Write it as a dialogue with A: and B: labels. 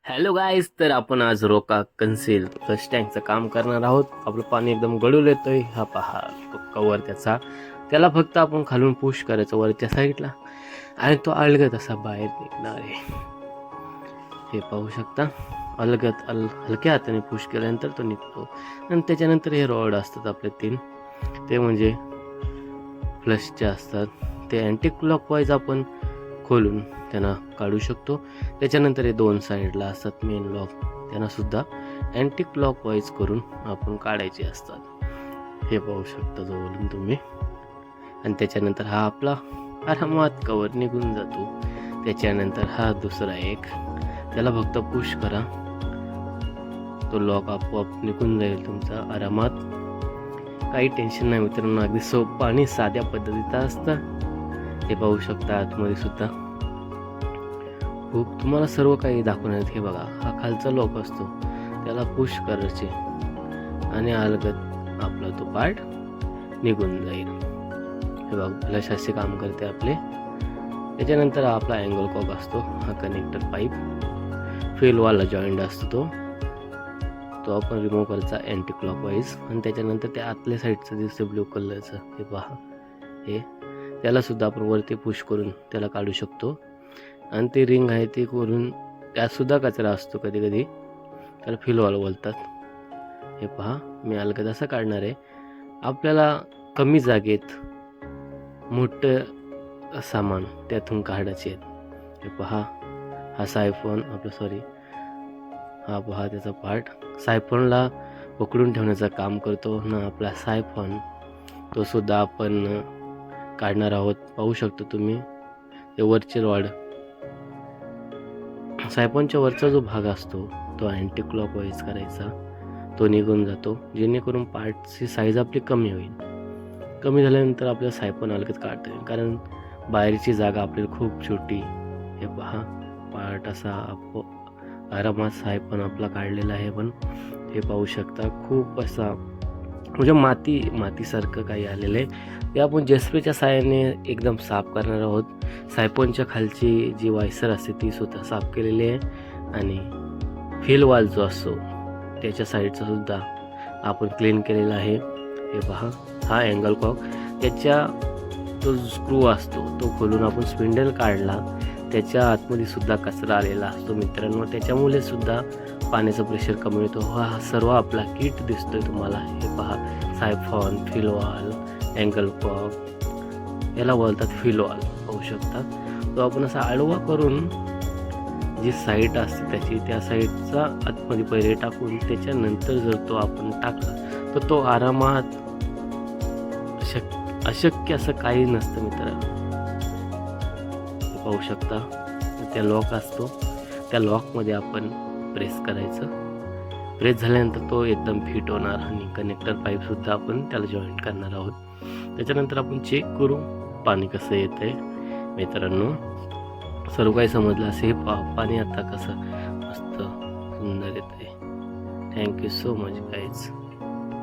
A: Hello guys, तर आपण आज रोका कन्सील फ्लश टँकचं काम करणार आहोत. आपलं पाणी एकदम गळून येतोय. हा पहा तो कवर त्याला फक्त आपण खालून पुश करायचं वरच्या साईडला आणि तो अलगद असा बाहेर निघणार आहे. हे पाहू शकता. अलगद हलक्या हाताने पुश केल्यानंतर तो निघतो. आणि त्याच्यानंतर हे रॉड असतात आपले 3, ते म्हणजे फ्लशचे असतात. ते अँटी क्लॉकवाईज आपण खोलून त्यांना काढू शकतो. त्याच्यानंतर हे 2 साईडला असतात मेन लॉक, त्यांना सुद्धा अँटी क्लॉकवाईज करून आपण काढायचे असतात. हे पाहू शकता जवळून तुम्ही. आणि त्याच्यानंतर हा आपला आरामात कवर निघून जातो. त्याच्यानंतर हा दुसरा एक, त्याला फक्त पुश करा, तो लॉक आपोआप निघून जाईल तुमचा आरामात. काही टेन्शन नाही मित्रांनो, अगदी सोपं आणि साध्या पद्धतीचं असतं. हे पाहू शकता. आतमध्ये सुद्धा खूप तुम्हाला सर्व काही दाखवण्यात. हे बघा, हा खालचा लॉक असतो, त्याला पुश करायचे आणि अलगद आपला तो पार्ट निघून जाईल. हे बघा, फ्लश असे काम करते आपले. त्याच्यानंतर आपला अँगल कॉक असतो, हा कनेक्टर पाईप फेलवाला जॉईंट असतो, तो आपण रिमूव्ह करायचा अँटी क्लॉकवाईज. आणि त्याच्यानंतर ते आतल्या साईडचं दिसतं ब्ल्यू कलरचं, हे पहा, हे त्याला सुद्धा आपण वरती पुश करून त्याला काढू शकतो. आणि ते रिंग आहे ते करून त्यातसुद्धा कचरा असतो कधी कधी, त्याला फिलवाल बोलतात. हे पहा, मी अलगद असं काढणार आहे. आपल्याला कमी जागेत मोठं सामान त्यातून काढायचे आहेत. हे पहा, हा सायफोन हा पहा त्याचा पार्ट सायफोनला पकडून ठेवण्याचं काम करतो ना आपला सायफोन, तो सुद्धा आपण काढणार आहोत. पाहू शकतो तुम्ही, ते वरचे रॉड, सायफोनच्या वरचा जो भाग असतो तो अँटी क्लॉकवाईज करायचा, तो निघून जातो, जेणेकरून पार्टची साईज आपली कमी होईल. कमी झाल्यानंतर आपल्याला सायफोन अलगद काढता येईल, कारण बाहेरची जागा आपल्याला खूप छोटी. हे पहा, पार्ट असा आरामात सायफोन आपला काढलेला आहे. पण हे पाहू शकता, खूप असा म्हणजे मातीसारखं काही आलेलं आहे. ते आपण जेस्पेच्या साहाय्याने एकदम साफ करणार आहोत. सायफोनच्या खालची जी वायसर असते ती सुद्धा साफ केलेली आहे. आणि फेलवाल जो असतो त्याच्या साईडचा सुद्धा आपण क्लीन केलेला आहे. हे पहा, हा अँगल कॉक, त्याच्या जो स्क्रू असतो तो खोलून आपण स्पिंडल काढला, त्याच्या आतमध्ये सुद्धा कचरा आलेला असतो मित्रांनो. त्याच्यामुळे सुद्धा पाण्याचं प्रेशर कमी होतो. हा सर्व आपला किट दिसतोय तुम्हाला. हे पहा, सायफॉन, फिलवाल, अँगल कॉक, याला बोलतात फिलवाल. पाहू शकता, तो आपण असा आडवा करून जी साईड असते त्या साईडचा आतमध्ये पहिले टाकून त्याच्यानंतर जर तो आपण टाकला तर तो आरामात, अशक्य असं काही नसतं मित्रांनो. पाहू शकता, त्या लॉक असतो, त्या लॉकमध्ये आपण प्रेस करायचं. प्रेस झाल्यानंतर तो एकदम फिट होणार. आणि कनेक्टर पाईपसुद्धा आपण त्याला जॉईंट करणार आहोत. त्याच्यानंतर आपण चेक करू पाणी कसं येतं आहे मित्रांनो. सर्व काही समजलं असेल. पाणी आता कसं मस्त सुंदर येतं आहे. Thank you so much guys.